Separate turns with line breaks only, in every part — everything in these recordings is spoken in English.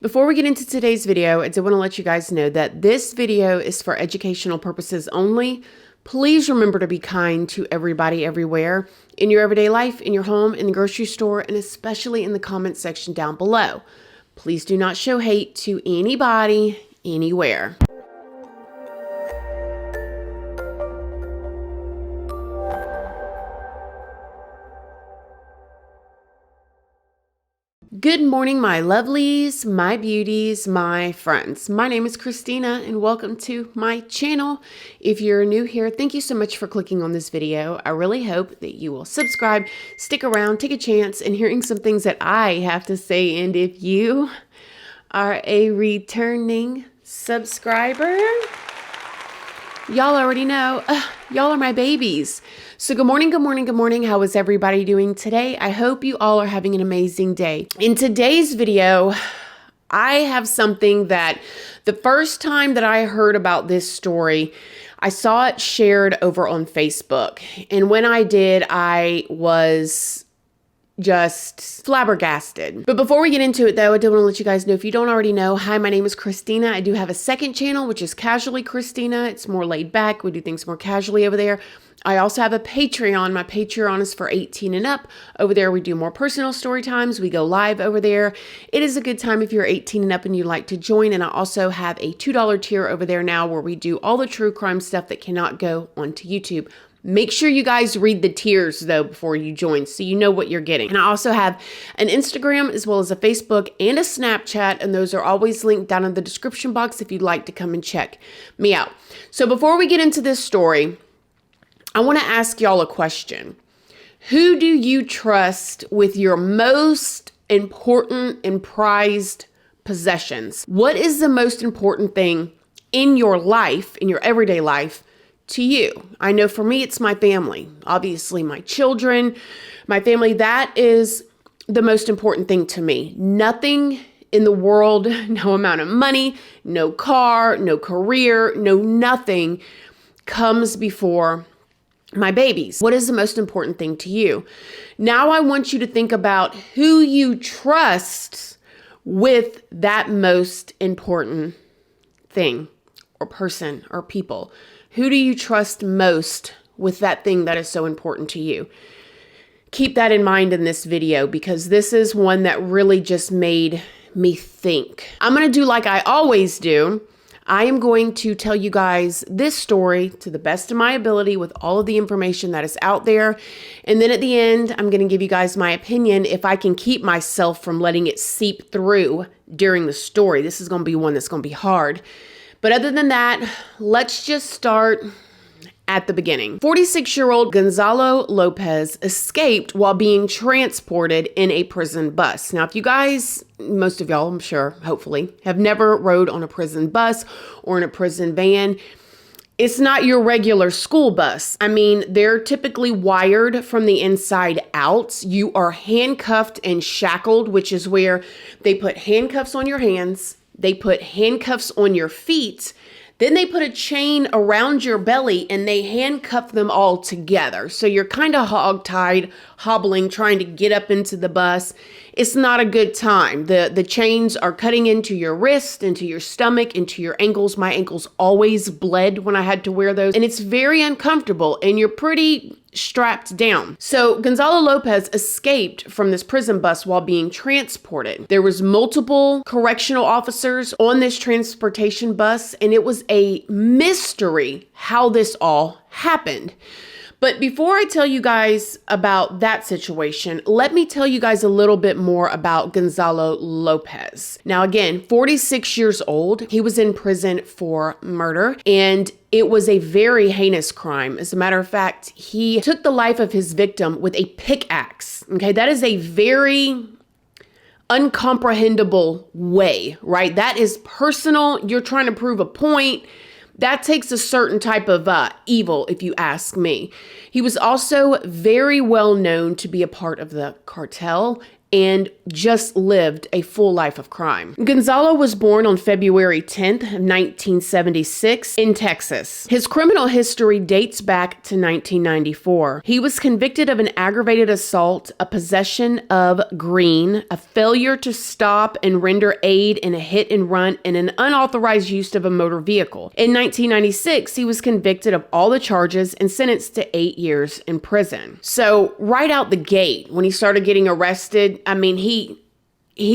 Before we get into today's video, I do want to let you guys know that this video is for educational purposes only. Please remember to be kind to everybody everywhere in your everyday life, in your home, in the grocery store, and especially in the comment section down below. Please do not show hate to anybody, anywhere. Good morning, my lovelies, my beauties, my friends. My name is Christina and welcome to my channel. If you're new here, thank you so much for clicking on this video. I really hope that you will subscribe, stick around, take a chance in hearing some things that I have to say. And if you are a returning subscriber, y'all already know, y'all are my babies. So good morning, good morning, good morning. How is everybody doing today? I hope you all are having an amazing day. In today's video, I have something that the first time that I heard about this story, I saw it shared over on Facebook. And when I did, I was just flabbergasted. But before we get into it though, I do want to let you guys know, if you don't already know, hi, my name is Christina. I do have a second channel, which is Casually Christina. It's more laid back. We do things more casually over there. I also have a Patreon. My Patreon is for 18 and up. Over there, we do more personal story times. We go live over there. It is a good time if you're 18 and up and you'd like to join. And I also have a $2 tier over there now where we do all the true crime stuff that cannot go onto YouTube. Make sure you guys read the tiers though before you join so you know what you're getting. And I also have an Instagram as well as a Facebook and a Snapchat, and those are always linked down in the description box if you'd like to come and check me out. So before we get into this story, I want to ask y'all a question. Who do you trust with your most important and prized possessions? What is the most important thing in your life, in your everyday life, to you? I know for me, it's my family. Obviously, my children, my family, that is the most important thing to me. Nothing in the world, no amount of money, no car, no career, no nothing comes before my babies. What is the most important thing to you? Now I want you to think about who you trust with that most important thing or person or people. Who do you trust most with that thing that is so important to you? Keep that in mind in this video because this is one that really just made me think. I'm going to do like I always do. I am going to tell you guys this story to the best of my ability with all of the information that is out there. And then at the end, I'm going to give you guys my opinion if I can keep myself from letting it seep through during the story. This is going to be one that's going to be hard. But other than that, let's just start at the beginning. 46-year-old Gonzalo Lopez escaped while being transported in a prison bus. Now, if you guys, most of y'all, I'm sure, hopefully, have never rode on a prison bus or in a prison van, it's not your regular school bus. I mean, they're typically wired from the inside out. You are handcuffed and shackled, which is where they put handcuffs on your hands. They put handcuffs on your feet. Then they put a chain around your belly and they handcuff them all together. So you're kind of hog-tied, hobbling, trying to get up into the bus. It's not a good time. The chains are cutting into your wrist, into your stomach, into your ankles. My ankles always bled when I had to wear those. And it's very uncomfortable and you're pretty strapped down. So Gonzalo Lopez escaped from this prison bus while being transported. There was multiple correctional officers on this transportation bus, and it was a mystery how this all happened. But before I tell you guys about that situation, let me tell you guys a little bit more about Gonzalo Lopez. Now, again, 46 years old. He was in prison for murder, and it was a very heinous crime. As a matter of fact, he took the life of his victim with a pickaxe. Okay, that is a very uncomprehendable way, right? That is personal. You're trying to prove a point. That takes a certain type of evil, if you ask me. He was also very well known to be a part of the cartel and just lived a full life of crime. Gonzalo was born on February 10th, 1976 in Texas. His criminal history dates back to 1994. He was convicted of an aggravated assault, a possession of green, a failure to stop and render aid in a hit and run, and an unauthorized use of a motor vehicle. In 1996, he was convicted of all the charges and sentenced to 8 years in prison. So right out the gate, when he started getting arrested, I mean, he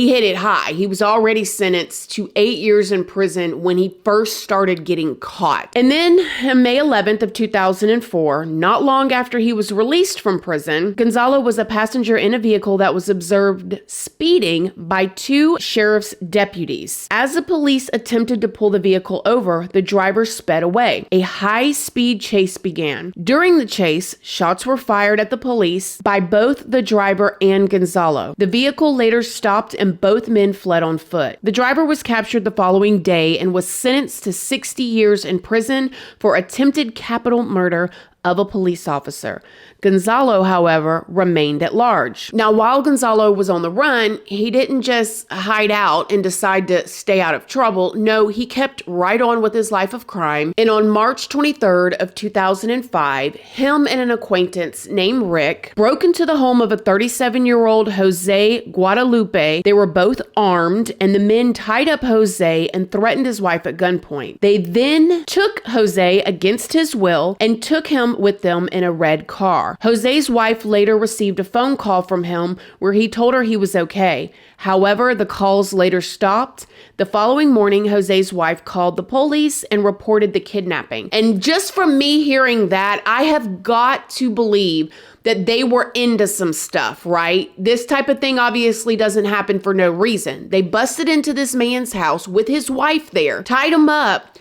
hit it high. He was already sentenced to 8 years in prison when he first started getting caught. And then on May 11th of 2004, not long after he was released from prison, Gonzalo was a passenger in a vehicle that was observed speeding by 2 sheriff's deputies. As the police attempted to pull the vehicle over, the driver sped away. A high-speed chase began. During the chase, shots were fired at the police by both the driver and Gonzalo. The vehicle later stopped and both men fled on foot. The driver was captured the following day and was sentenced to 60 years in prison for attempted capital murder of a police officer. Gonzalo, however, remained at large. Now, while Gonzalo was on the run, he didn't just hide out and decide to stay out of trouble. No, he kept right on with his life of crime. And on March 23rd of 2005, him and an acquaintance named Rick broke into the home of a 37-year-old Jose Guadalupe. They were both armed, and the men tied up Jose and threatened his wife at gunpoint. They then took Jose against his will and took him with them in a red car. Jose's wife later received a phone call from him where he told her he was okay. However, the calls later stopped. The following morning, Jose's wife called the police and reported the kidnapping. And just from me hearing that, I have got to believe that they were into some stuff, right? This type of thing obviously doesn't happen for no reason. They busted into this man's house with his wife there, tied him up,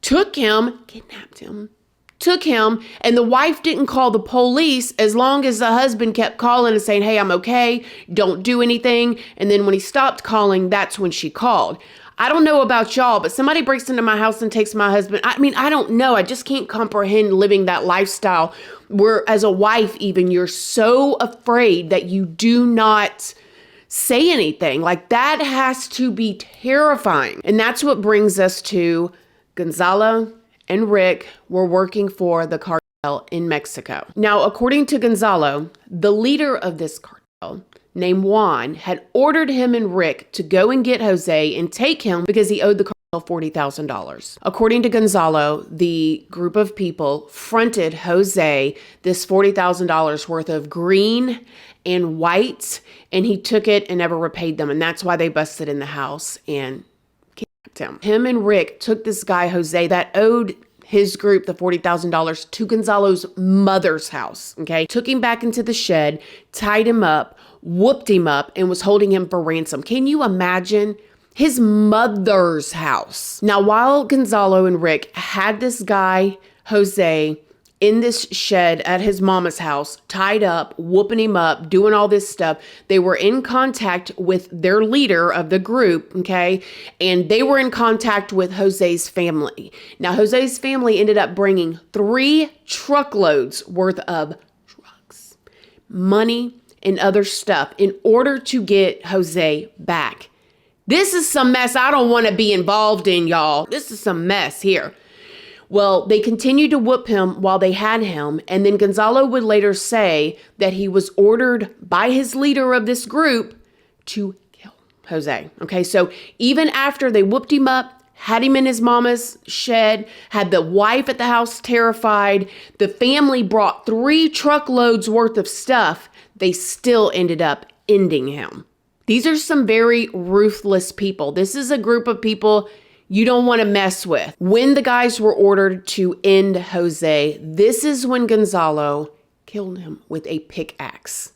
took him, kidnapped him, took him, and the wife didn't call the police as long as the husband kept calling and saying, hey, I'm okay, don't do anything. And then when he stopped calling, that's when she called. I don't know about y'all, but somebody breaks into my house and takes my husband. I mean, I don't know. I just can't comprehend living that lifestyle where as a wife even, you're so afraid that you do not say anything. Like that has to be terrifying. And that's what brings us to Gonzalo and Rick were working for the cartel in Mexico. Now, according to Gonzalo, the leader of this cartel, named Juan, had ordered him and Rick to go and get Jose and take him because he owed the cartel $40,000. According to Gonzalo, the group of people fronted Jose this $40,000 worth of green and white, and he took it and never repaid them. And that's why they busted in the house and him and Rick took this guy, Jose, that owed his group the $40,000 to Gonzalo's mother's house, okay? Took him back into the shed, tied him up, whooped him up, and was holding him for ransom. Can you imagine? His mother's house. Now, while Gonzalo and Rick had this guy, Jose, in this shed at his mama's house, tied up, whooping him up, doing all this stuff, they were in contact with their leader of the group, okay? And they were in contact with Jose's family. Now, Jose's family ended up bringing 3 truckloads worth of drugs, money, and other stuff in order to get Jose back. This is some mess I don't want to be involved in, y'all. This is some mess here. Well, they continued to whoop him while they had him, and then Gonzalo would later say that he was ordered by his leader of this group to kill Jose. Okay, so even after they whooped him up, had him in his mama's shed, had the wife at the house terrified, the family brought 3 truckloads worth of stuff, they still ended up ending him. These are some very ruthless people. This is a group of people you don't want to mess with. When the guys were ordered to end Jose, this is when Gonzalo killed him with a pickaxe.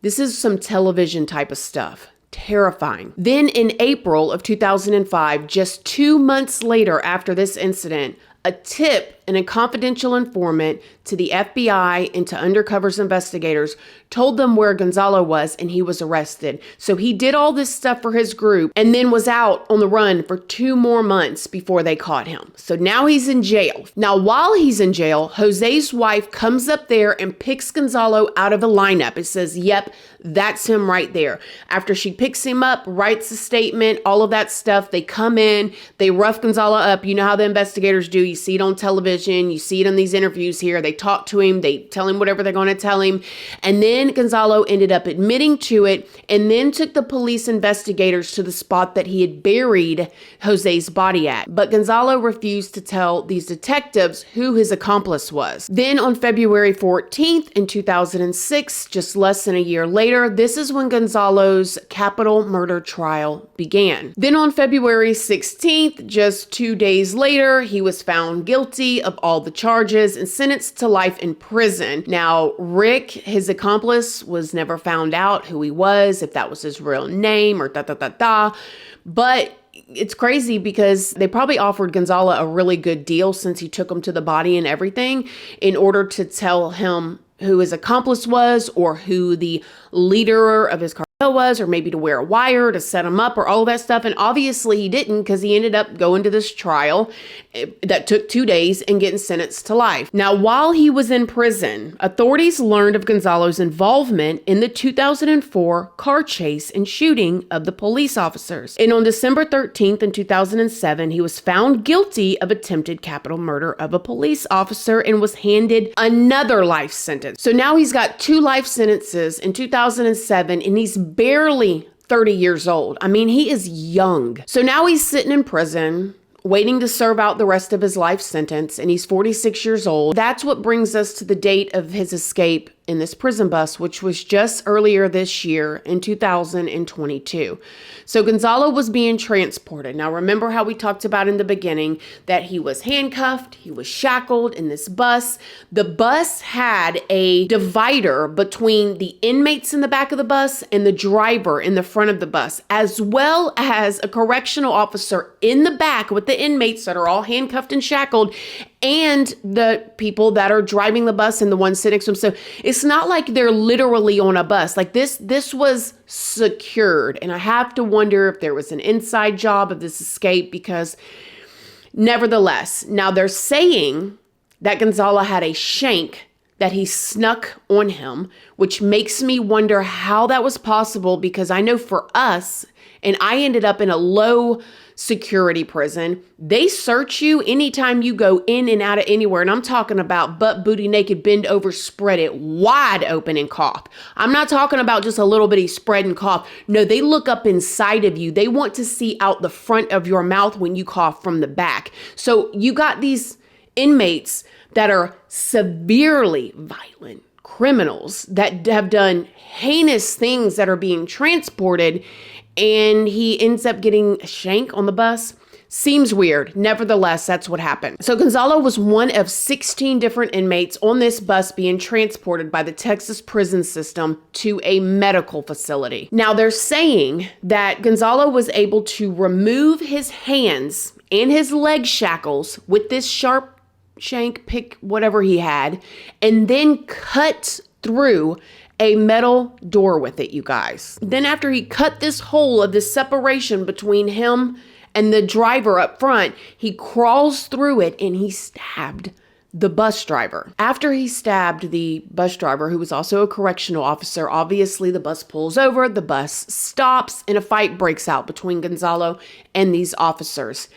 This is some television type of stuff. Terrifying. Then in April of 2005, just 2 months later after this incident, a tip and a confidential informant to the FBI and to undercover investigators, told them where Gonzalo was, and he was arrested. So he did all this stuff for his group and then was out on the run for 2 more months before they caught him. So now he's in jail. Now, while he's in jail, Jose's wife comes up there and picks Gonzalo out of a lineup. It says, yep, that's him right there. After she picks him up, writes a statement, all of that stuff, they come in, they rough Gonzalo up. You know how the investigators do. You see it on television. You see it in these interviews here. They talk to him. They tell him whatever they're going to tell him. And then Gonzalo ended up admitting to it and then took the police investigators to the spot that he had buried Jose's body at. But Gonzalo refused to tell these detectives who his accomplice was. Then on February 14th in 2006, just less than a year later, this is when Gonzalo's capital murder trial began. Then on February 16th, just 2 days later, he was found guilty of all the charges and sentenced to life in prison. Now, Rick, his accomplice, was never found out who he was, if that was his real name or but it's crazy because they probably offered Gonzalo a really good deal since he took him to the body and everything in order to tell him who his accomplice was or who the leader of his cartel was, or maybe to wear a wire to set him up or all of that stuff. And obviously he didn't, because he ended up going to this trial that took 2 days and getting sentenced to life. Now, while he was in prison, authorities learned of Gonzalo's involvement in the 2004 car chase and shooting of the police officers. And on December 13th in 2007, he was found guilty of attempted capital murder of a police officer and was handed another life sentence. So now he's got 2 life sentences in 2007, and he's barely 30 years old. I mean, he is young. So now he's sitting in prison, waiting to serve out the rest of his life sentence, and he's 46 years old. That's what brings us to the date of his escape in this prison bus, which was just earlier this year in 2022. So Gonzalo was being transported. Now, remember how we talked about in the beginning that he was handcuffed, he was shackled in this bus. The bus had a divider between the inmates in the back of the bus and the driver in the front of the bus, as well as a correctional officer in the back with the inmates that are all handcuffed and shackled, and the people that are driving the bus and the ones sitting next to them. So it's not like they're literally on a bus. Like this was secured. And I have to wonder if there was an inside job of this escape, because nevertheless, now they're saying that Gonzalo had a shank that he snuck on him, which makes me wonder how that was possible, because I know for us, and I ended up in a low security prison, they search you anytime you go in and out of anywhere. And I'm talking about butt, booty naked, bend over, spread it wide open and cough. I'm not talking about just a little bitty spread and cough. No, they look up inside of you. They want to see out the front of your mouth when you cough from the back. So you got these inmates that are severely violent criminals that have done heinous things that are being transported, and he ends up getting a shank on the bus. Seems weird. Nevertheless, that's what happened. So Gonzalo was one of 16 different inmates on this bus being transported by the Texas prison system to a medical facility. Now, they're saying that Gonzalo was able to remove his hands and his leg shackles with this sharp shank, pick, whatever he had, and then cut through a metal door with it, you guys. Then after he cut this hole of this separation between him and the driver up front, he crawls through it and he stabbed the bus driver. After he stabbed the bus driver, who was also a correctional officer, obviously the bus pulls over, the bus stops, and a fight breaks out between Gonzalo and these officers.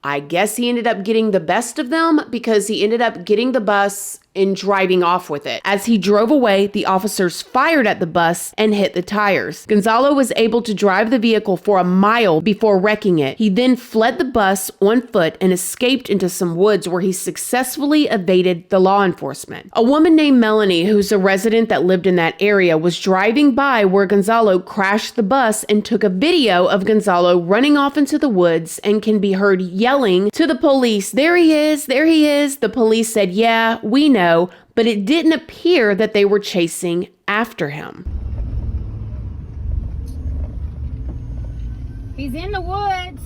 I guess he ended up getting the best of them, because he ended up getting the bus and driving off with it. As he drove away, the officers fired at the bus and hit the tires. Gonzalo was able to drive the vehicle for a mile before wrecking it. He then fled the bus on foot and escaped into some woods, where he successfully evaded the law enforcement. A woman named Melanie, who's a resident that lived in that area, was driving by where Gonzalo crashed the bus and took a video of Gonzalo running off into the woods, and can be heard yelling to the police, "There he is, there he is." The police said, "Yeah, we know," but it didn't appear that they were chasing after him.
He's in the woods.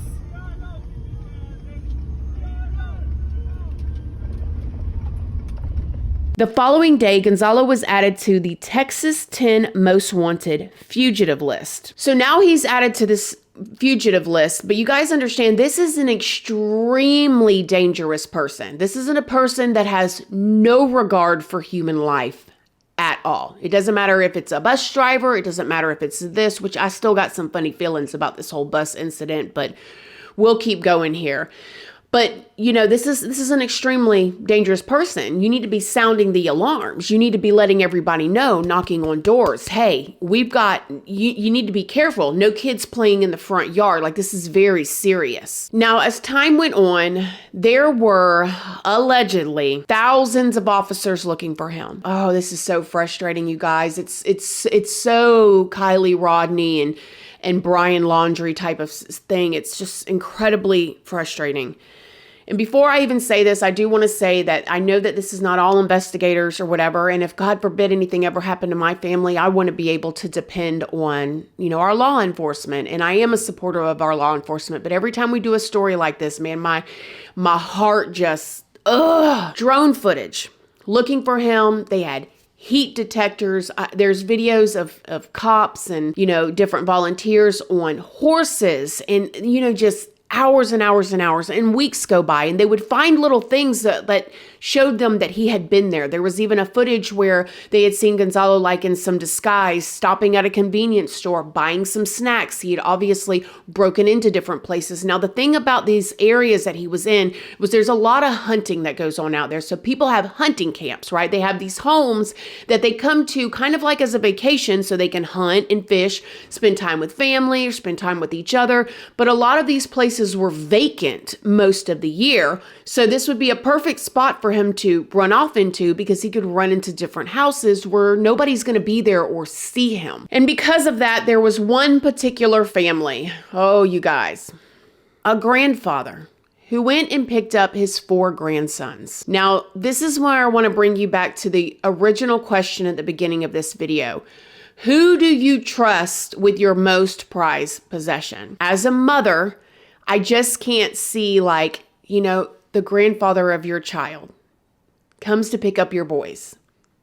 The following day, Gonzalo was added to the Texas 10 Most Wanted fugitive list. So now he's added to this fugitive list, but you guys understand this is an extremely dangerous person. This isn't a person that has no regard for human life at all. It doesn't matter if it's a bus driver. It doesn't matter if it's this, which I still got some funny feelings about this whole bus incident, but we'll keep going here. But, you know, this is an extremely dangerous person. You need to be sounding the alarms. You need to be letting everybody know, knocking on doors. Hey, you need to be careful. No kids playing in the front yard. Like, this is very serious. Now, as time went on, there were allegedly thousands of officers looking for him. Oh, this is so frustrating, you guys. It's so Kylie Rodney and Brian Laundrie type of thing. It's just incredibly frustrating. And before I even say this, I do want to say that I know that this is not all investigators or whatever. And if God forbid anything ever happened to my family, I want to be able to depend on, you know, our law enforcement. And I am a supporter of our law enforcement. But every time we do a story like this, man, my heart just, drone footage. Looking for him. They had heat detectors. There's videos of cops and, you know, different volunteers on horses and, you know, just hours and hours and hours, and weeks go by, and they would find little things that showed them that he had been there. There was even a footage where they had seen Gonzalo, like in some disguise, stopping at a convenience store, buying some snacks. He had obviously broken into different places. Now, the thing about these areas that he was in was there's a lot of hunting that goes on out there. So people have hunting camps, right? They have these homes that they come to kind of like as a vacation so they can hunt and fish, spend time with family or spend time with each other. But a lot of these places were vacant most of the year. So this would be a perfect spot for him to run off into because he could run into different houses where nobody's going to be there or see him. And because of that, there was one particular family. Oh, you guys, a grandfather who went and picked up his 4 grandsons. Now, this is where I want to bring you back to the original question at the beginning of this video. Who do you trust with your most prized possession? As a mother, I just can't see, like, you know, the grandfather of your child comes to pick up your boys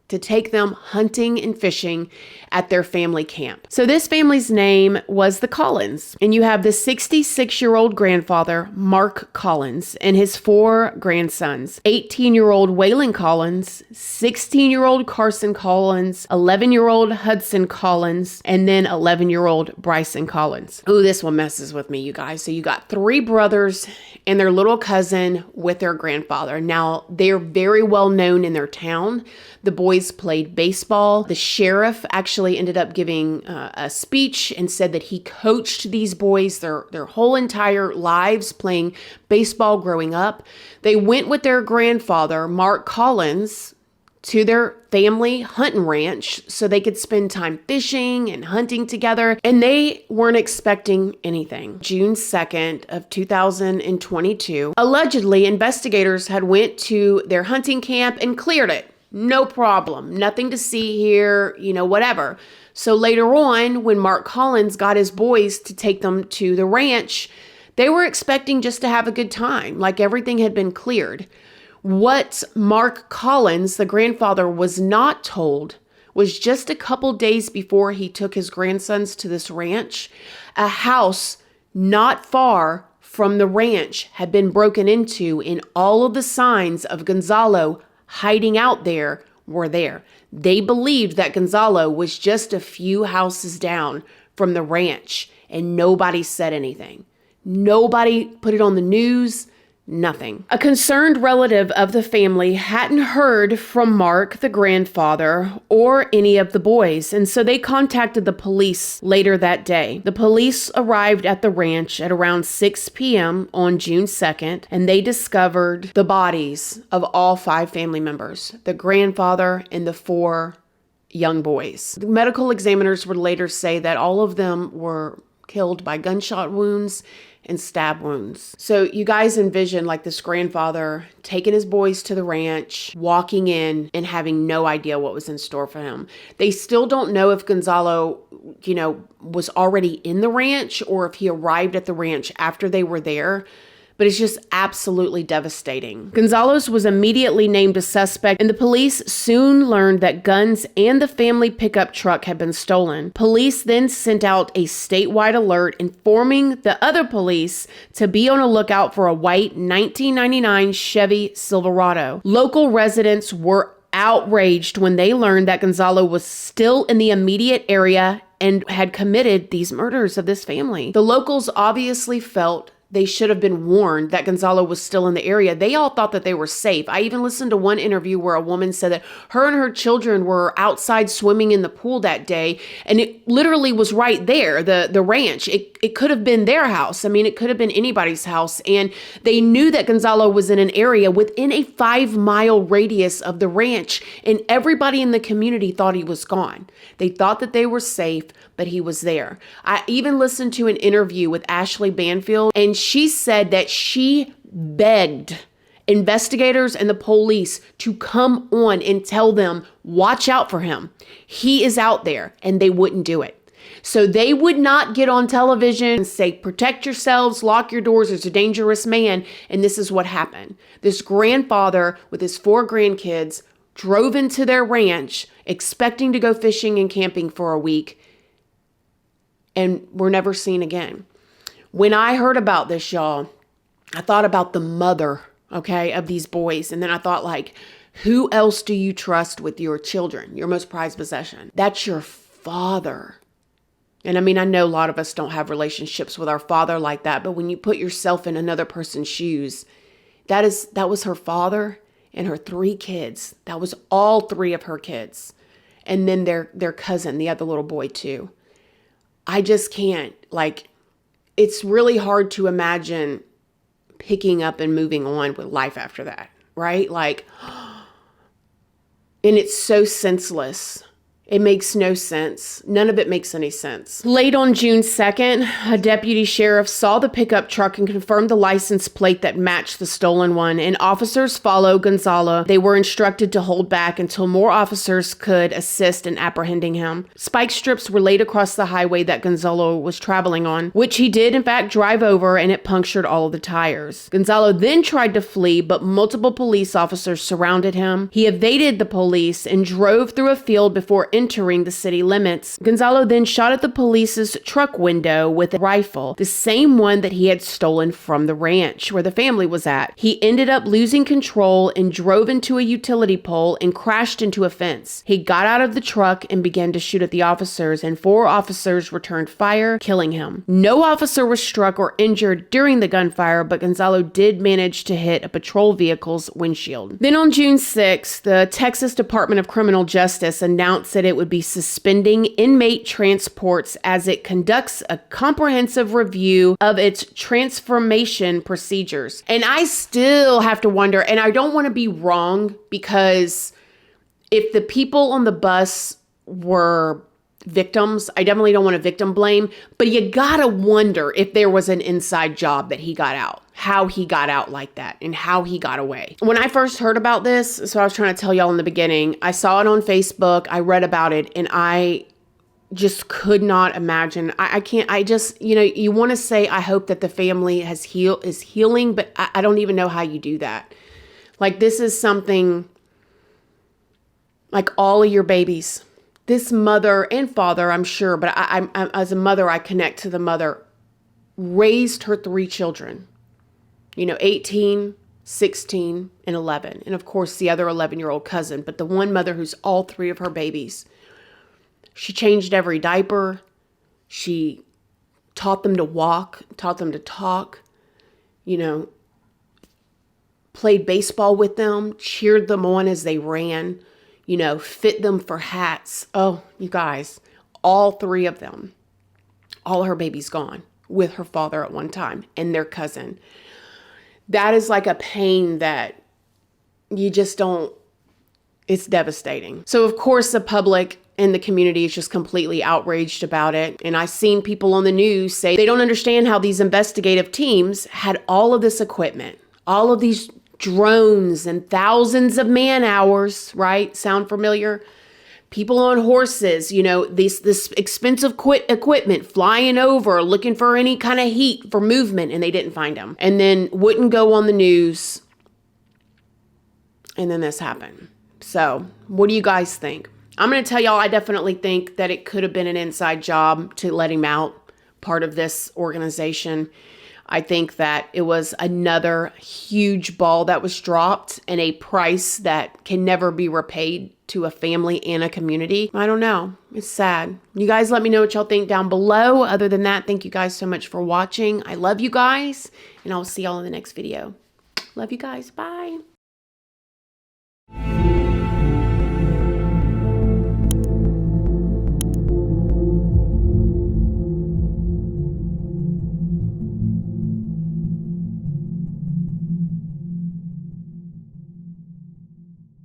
to take them hunting and fishing at their family camp. So this family's name was the Collins. And you have the 66-year-old grandfather, Mark Collins, and his 4 grandsons, 18-year-old Waylon Collins, 16-year-old Carson Collins, 11-year-old Hudson Collins, and then 11-year-old Bryson Collins. Ooh, this one messes with me, you guys. So you got 3 brothers and their little cousin with their grandfather. Now, they're very well known in their town. The boys played baseball. The sheriff actually ended up giving a speech and said that he coached these boys their whole entire lives playing baseball growing up. They went with their grandfather, Mark Collins, to their family hunting ranch so they could spend time fishing and hunting together. And they weren't expecting anything. June 2nd of 2022, allegedly investigators had went to their hunting camp and cleared it. No problem. Nothing to see here, you know, whatever. So later on, when Mark Collins got his boys to take them to the ranch, they were expecting just to have a good time, like everything had been cleared. What Mark Collins, the grandfather, was not told was just a couple days before he took his grandsons to this ranch, a house not far from the ranch had been broken into, and all of the signs of Gonzalo hiding out there were there. They believed that Gonzalo was just a few houses down from the ranch, and nobody said anything. Nobody put it on the news. Nothing. A concerned relative of the family hadn't heard from Mark, the grandfather, or any of the boys, and so they contacted the police later that day. The police arrived at the ranch at around 6 p.m. on June 2nd, and they discovered the bodies of all 5 family members, the grandfather and the 4 young boys. The medical examiners would later say that all of them were killed by gunshot wounds and stab wounds. So you guys envision like this grandfather taking his boys to the ranch, walking in and having no idea what was in store for him. They still don't know if Gonzalo, you know, was already in the ranch or if he arrived at the ranch after they were there. but it's just absolutely devastating. Gonzalo's was immediately named a suspect, and the police soon learned that guns and the family pickup truck had been stolen. Police then sent out a statewide alert informing the other police to be on a lookout for a white 1999 Chevy Silverado. Local residents were outraged when they learned that Gonzalo was still in the immediate area and had committed these murders of this family. The locals obviously felt they should have been warned that Gonzalo was still in the area. They all thought that they were safe. I even listened to one interview where a woman said that her and her children were outside swimming in the pool that day, and it literally was right there, the ranch. It could have been their house. I mean, it could have been anybody's house, and they knew that Gonzalo was in an area within a 5-mile radius of the ranch, and everybody in the community thought he was gone. They thought that they were safe, but he was there. I even listened to an interview with Ashley Banfield, and she said that she begged investigators and the police to come on and tell them, watch out for him. He is out there, and they wouldn't do it. So they would not get on television and say, protect yourselves, lock your doors, there's a dangerous man. And this is what happened. This grandfather with his 4 grandkids drove into their ranch expecting to go fishing and camping for a week, and were never seen again. When I heard about this, y'all, I thought about the mother, okay, of these boys. And then I thought, like, who else do you trust with your children, your most prized possession? That's your father. And I mean, I know a lot of us don't have relationships with our father like that, but when you put yourself in another person's shoes, that was her father and her 3 kids. That was all 3 of her kids. And then their cousin, the other little boy too. I just can't, like, it's really hard to imagine picking up and moving on with life after that, right? Like, and it's so senseless. It makes no sense. None of it makes any sense. Late on June 2nd, a deputy sheriff saw the pickup truck and confirmed the license plate that matched the stolen one, and officers followed Gonzalo. They were instructed to hold back until more officers could assist in apprehending him. Spike strips were laid across the highway that Gonzalo was traveling on, which he did in fact drive over, and it punctured all of the tires. Gonzalo then tried to flee, but multiple police officers surrounded him. He evaded the police and drove through a field before entering the city limits. Gonzalo then shot at the police's truck window with a rifle, the same one that he had stolen from the ranch where the family was at. He ended up losing control and drove into a utility pole and crashed into a fence. He got out of the truck and began to shoot at the officers, and 4 officers returned fire, killing him. No officer was struck or injured during the gunfire, but Gonzalo did manage to hit a patrol vehicle's windshield. Then on June 6th, the Texas Department of Criminal Justice announced that it would be suspending inmate transports as it conducts a comprehensive review of its transformation procedures. And I still have to wonder, and I don't want to be wrong, because if the people on the bus were victims, I definitely don't want to victim blame, but you gotta wonder if there was an inside job that he got out, how he got out like that, and how he got away. When I first heard about this, so I was trying to tell y'all in the beginning, I saw it on Facebook, I read about it, and I just could not imagine. I can't, I just, you want to say, I hope that the family is healing, but I don't even know how you do that. Like, this is something, like, all of your babies, this mother and father, I'm sure, but I'm as a mother, I connect to the mother, raised her 3 children, 18, 16, and 11. And of course, the other 11-year-old cousin, but the one mother who's all 3 of her babies. She changed every diaper. She taught them to walk, taught them to talk, played baseball with them, cheered them on as they ran, fit them for hats. Oh, you guys, all 3 of them, all her babies gone with her father at one time and their cousin. That is like a pain that you just don't, it's devastating. So of course the public and the community is just completely outraged about it. And I've seen people on the news say they don't understand how these investigative teams had all of this equipment, all of these drones and thousands of man hours, right? Sound familiar? people on horses, you know, this expensive equipment flying over, looking for any kind of heat for movement, and they didn't find them. And then wouldn't go on the news. And then this happened. So what do you guys think? I'm going to tell y'all, I definitely think that it could have been an inside job to let him out, part of this organization. I think that it was another huge ball that was dropped and a price that can never be repaid to a family and a community. I don't know. It's sad. You guys let me know what y'all think down below. Other than that, thank you guys so much for watching. I love you guys, and I'll see y'all in the next video. Love you guys. Bye.